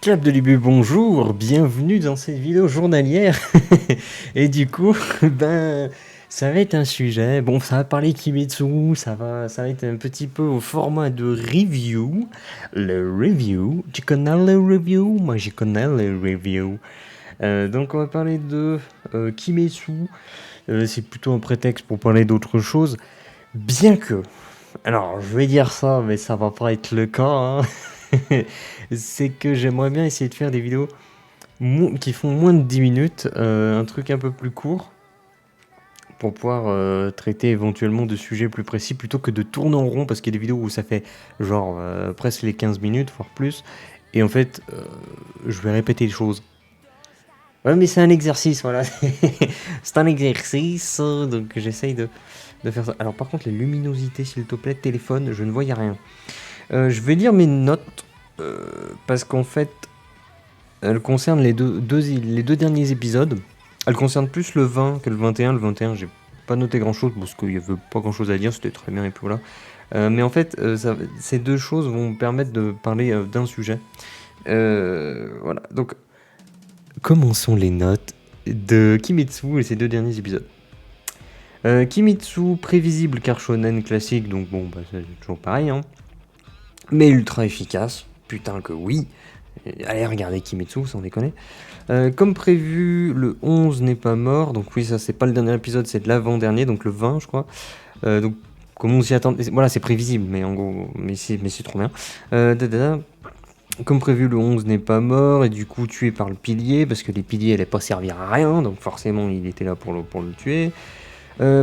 Clap de début, bonjour, bienvenue dans cette vidéo journalière. Et du coup, ça va être un sujet. Bon, ça va parler Kimetsu, ça va être un petit peu au format de review. Le review, tu connais le review? Moi, je connais le review. Donc, on va parler de Kimetsu. C'est plutôt un prétexte pour parler d'autre chose. Bien que, alors, je vais dire ça, mais ça va pas être le cas, hein. C'est que j'aimerais bien essayer de faire des vidéos qui font moins de 10 minutes, un truc un peu plus court, pour pouvoir traiter éventuellement de sujets plus précis, plutôt que de tourner en rond, parce qu'il y a des vidéos où ça fait genre presque les 15 minutes, voire plus, et en fait, je vais répéter les choses. Ouais, mais c'est un exercice, voilà. C'est un exercice, donc j'essaye de faire ça. Alors par contre, les luminosités, s'il te plaît, téléphone, je ne voyais rien. Je vais lire mes notes, parce qu'en fait, elles concernent les deux derniers épisodes. Elles concernent plus le 20 que le 21. Le 21, j'ai pas noté grand chose parce qu'il n'y avait pas grand chose à dire, c'était très bien et puis voilà. Mais en fait, ces deux choses vont me permettre de parler d'un sujet. Voilà, donc commençons les notes de Kimetsu et ses deux derniers épisodes. Kimetsu, prévisible car shonen classique, donc bon, c'est toujours pareil, hein. Mais ultra efficace, putain que oui. Allez regarder Kimetsu, sans déconner. Comme prévu, le 11 n'est pas mort, donc oui, ça c'est pas le dernier épisode, c'est de l'avant-dernier, donc le 20 je crois. Donc comme on s'y attend, voilà, c'est prévisible, mais en gros, mais c'est trop bien. Comme prévu, le 11 n'est pas mort, et du coup tué par le pilier, parce que les piliers allaient pas servir à rien, donc forcément il était là pour le tuer.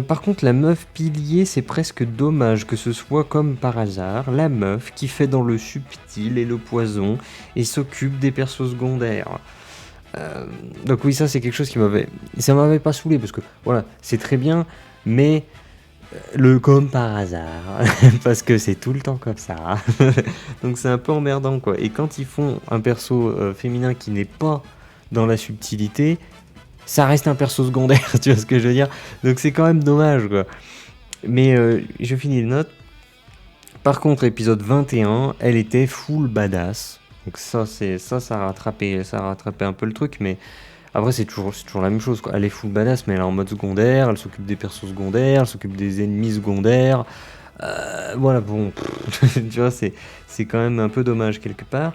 Par contre, la meuf pilier, c'est presque dommage que ce soit comme par hasard la meuf qui fait dans le subtil et le poison et s'occupe des persos secondaires. Donc oui, ça c'est quelque chose ça m'avait pas saoulé parce que voilà, c'est très bien, mais le comme par hasard, parce que c'est tout le temps comme ça. Donc c'est un peu emmerdant quoi. Et quand ils font un perso féminin qui n'est pas dans la subtilité, ça reste un perso secondaire, tu vois ce que je veux dire. Donc c'est quand même dommage quoi. Mais je finis les notes. Par contre, épisode 21, elle était full badass. Donc ça a rattrapé un peu le truc, mais après c'est toujours la même chose quoi. Elle est full badass, mais elle est en mode secondaire, elle s'occupe des persos secondaires, elle s'occupe des ennemis secondaires. Voilà, bon, tu vois, c'est quand même un peu dommage quelque part.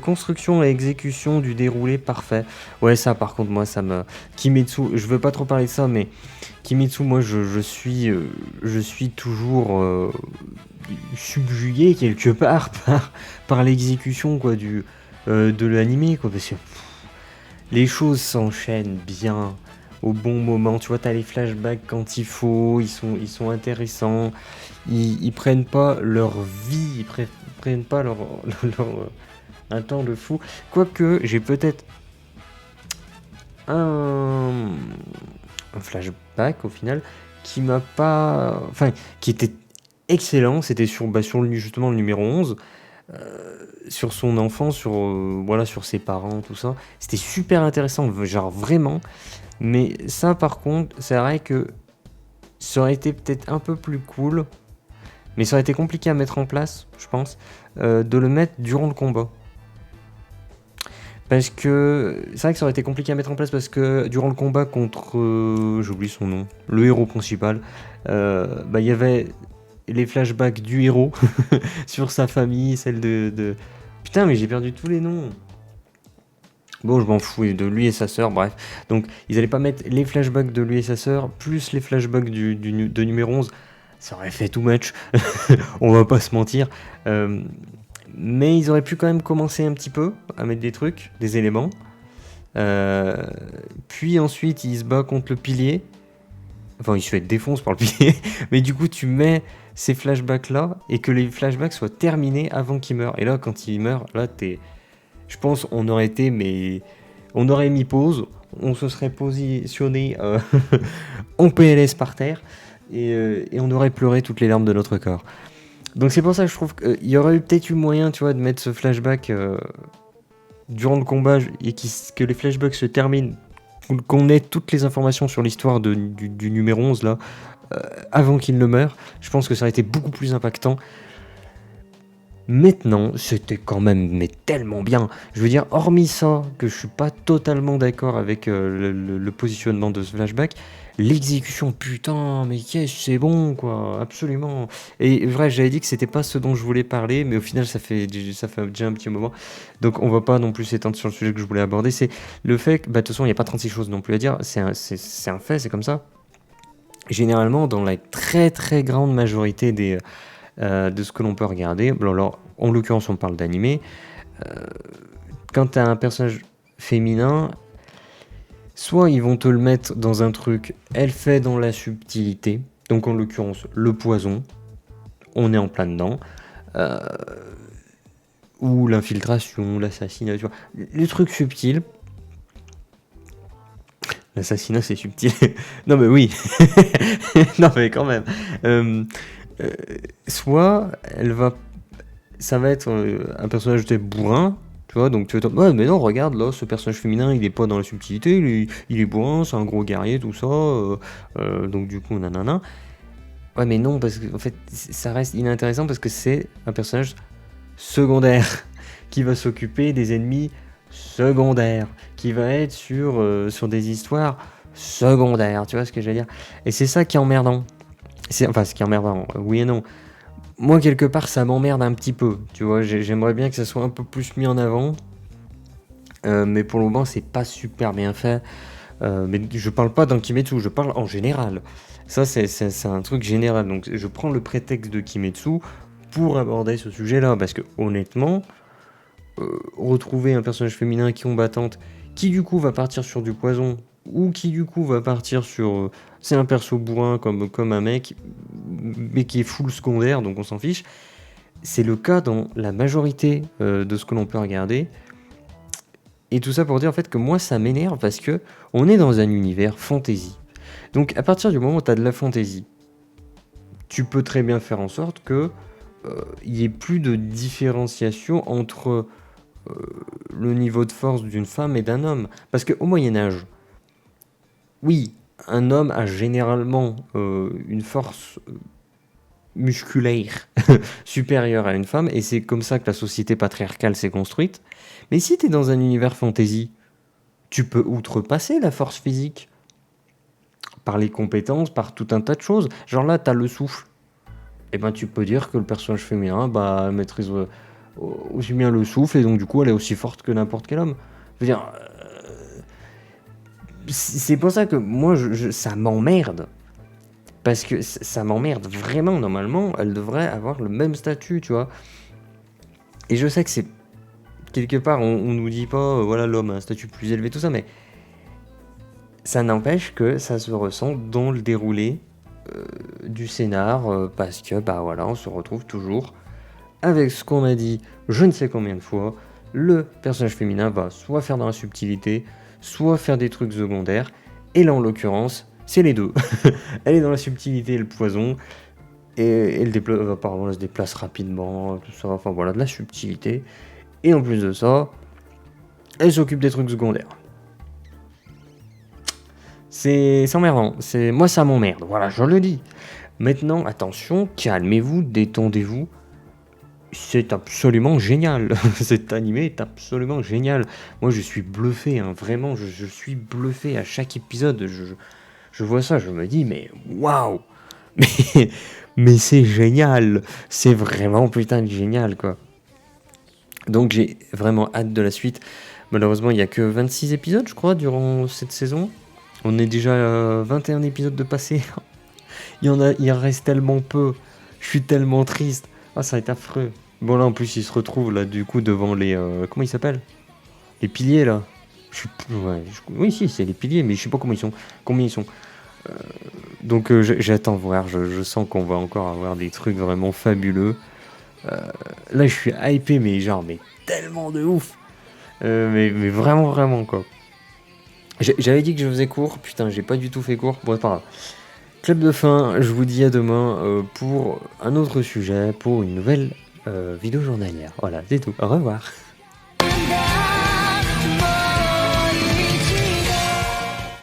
Construction et exécution du déroulé parfait. Ouais, ça par contre, moi, ça me... Kimetsu, je veux pas trop parler de ça, mais Kimetsu, moi, je suis toujours subjugué quelque part par l'exécution, quoi, de l'animé, quoi, parce que les choses s'enchaînent bien au bon moment. Tu vois, t'as les flashbacks quand il faut, ils sont intéressants. Ils prennent pas leur vie, prennent pas un temps de fou. Quoique, j'ai peut-être un, un flashback au final qui m'a pas. Enfin, qui était excellent. C'était justement le numéro 11. Sur son enfant, voilà, sur ses parents, tout ça. C'était super intéressant, genre vraiment. Mais ça, par contre, c'est vrai que ça aurait été peut-être un peu plus cool. Mais ça aurait été compliqué à mettre en place, je pense, de le mettre durant le combat. Parce que c'est vrai que ça aurait été compliqué à mettre en place parce que durant le combat contre, j'oublie son nom, le héros principal, il y avait les flashbacks du héros sur sa famille, celle de... Putain, mais j'ai perdu tous les noms. Bon, je m'en fous de lui et sa sœur, bref. Donc, ils allaient pas mettre les flashbacks de lui et sa sœur, plus les flashbacks de numéro 11. Ça aurait fait too much, on va pas se mentir. Mais ils auraient pu quand même commencer un petit peu à mettre des trucs, des éléments. Puis ensuite, il se bat contre le pilier. Enfin, il se fait défonce par le pilier. Mais du coup, tu mets ces flashbacks-là et que les flashbacks soient terminés avant qu'il meure. Et là, quand il meurt, là, je pense on aurait été, mais on aurait mis pause, on se serait positionné en PLS par terre et on aurait pleuré toutes les larmes de notre corps. Donc c'est pour ça que je trouve qu'il y aurait peut-être eu moyen, tu vois, de mettre ce flashback durant le combat et que les flashbacks se terminent, qu'on ait toutes les informations sur l'histoire du numéro 11 là, avant qu'il ne meure. Je pense que ça aurait été beaucoup plus impactant. Maintenant, c'était quand même mais tellement bien. Je veux dire, hormis ça, que je suis pas totalement d'accord avec le positionnement de ce flashback, l'exécution, putain, mais qu'est-ce c'est bon, quoi, absolument. Et vrai, j'avais dit que c'était pas ce dont je voulais parler, mais au final, ça fait déjà un petit moment. Donc, on va pas non plus s'étendre sur le sujet que je voulais aborder. C'est le fait que, bah, de toute façon, il n'y a pas 36 choses non plus à dire. C'est un fait, c'est comme ça. Généralement, dans la très très grande majorité de ce que l'on peut regarder. Bon, alors, en l'occurrence, on parle d'animé. Quand tu as un personnage féminin, soit ils vont te le mettre dans un truc, elle fait dans la subtilité, donc en l'occurrence, le poison, on est en plein dedans, ou l'infiltration, l'assassinat, tu vois, les trucs subtils. L'assassinat, c'est subtil. Non, mais oui. Non, mais quand même. Soit ça va être un personnage de bourrin, tu vois, donc tu vas dire, ouais, mais non, regarde, là, ce personnage féminin, il est pas dans la subtilité, il est bourrin, c'est un gros guerrier, tout ça, donc du coup, nanana. Ouais, mais non, parce que en fait, ça reste inintéressant parce que c'est un personnage secondaire qui va s'occuper des ennemis secondaires, qui va être sur des histoires secondaires, tu vois ce que je veux dire? Et c'est ça qui est emmerdant. Enfin, ce qui est emmerdant, oui et non. Moi, quelque part, ça m'emmerde un petit peu, tu vois, j'aimerais bien que ça soit un peu plus mis en avant, mais pour le moment, c'est pas super bien fait. Mais je parle pas d'un Kimetsu, je parle en général. Ça, c'est un truc général, donc je prends le prétexte de Kimetsu pour aborder ce sujet-là, parce que honnêtement, retrouver un personnage féminin combattante qui du coup va partir sur du poison, ou qui du coup va partir sur... c'est un perso bourrin comme un mec, mais qui est full secondaire, donc on s'en fiche. C'est le cas dans la majorité de ce que l'on peut regarder. Et tout ça pour dire en fait que moi ça m'énerve parce que on est dans un univers fantasy. Donc à partir du moment où tu as de la fantasy, tu peux très bien faire en sorte que il n'y ait plus de différenciation entre le niveau de force d'une femme et d'un homme. Parce qu'au Moyen-Âge, oui, un homme a généralement une force musculaire supérieure à une femme, et c'est comme ça que la société patriarcale s'est construite. Mais si tu es dans un univers fantasy, tu peux outrepasser la force physique par les compétences, par tout un tas de choses. Genre là, tu as le souffle. Et ben tu peux dire que le personnage féminin bah, maîtrise aussi bien le souffle, et donc du coup elle est aussi forte que n'importe quel homme. Je veux dire, c'est pour ça que moi ça m'emmerde. Parce que ça m'emmerde vraiment, normalement, elle devrait avoir le même statut, tu vois. Et je sais que c'est... Quelque part, on nous dit pas, voilà, l'homme a un statut plus élevé, tout ça, mais... Ça n'empêche que ça se ressent dans le déroulé du scénar, parce que, bah voilà, on se retrouve toujours avec ce qu'on a dit je ne sais combien de fois. Le personnage féminin va soit faire dans la subtilité, soit faire des trucs secondaires, et là, en l'occurrence, c'est les deux. Elle est dans la subtilité et le poison, et elle apparemment, elle se déplace rapidement, tout ça, enfin voilà, de la subtilité. Et en plus de ça, elle s'occupe des trucs secondaires. C'est emmerdant, moi ça m'emmerde, voilà, je le dis. Maintenant, attention, calmez-vous, détendez-vous. C'est absolument génial. Cet animé est absolument génial. Moi, je suis bluffé, hein, vraiment, je suis bluffé à chaque épisode. Je vois ça, je me dis, mais waouh! Mais, mais c'est génial! C'est vraiment putain de génial, quoi. Donc, j'ai vraiment hâte de la suite. Malheureusement, il n'y a que 26 épisodes, je crois, durant cette saison. On est déjà à 21 épisodes de passé. Il en reste tellement peu. Je suis tellement triste. Ah, ça va être affreux. Bon, là, en plus, il se retrouve, là, du coup, devant les... comment ils s'appellent? Les piliers, là. Oui, si, c'est les piliers, mais je sais pas combien ils sont. Donc, j'attends voir. Je sens qu'on va encore avoir des trucs vraiment fabuleux. Là, je suis hypé, mais genre, mais tellement de ouf. Mais vraiment, vraiment, quoi. J'avais dit que je faisais court. Putain, j'ai pas du tout fait court. Bon, c'est pas grave. Club de fin, je vous dis à demain pour un autre sujet, pour une nouvelle vidéo journalière. Voilà, c'est tout. Au revoir.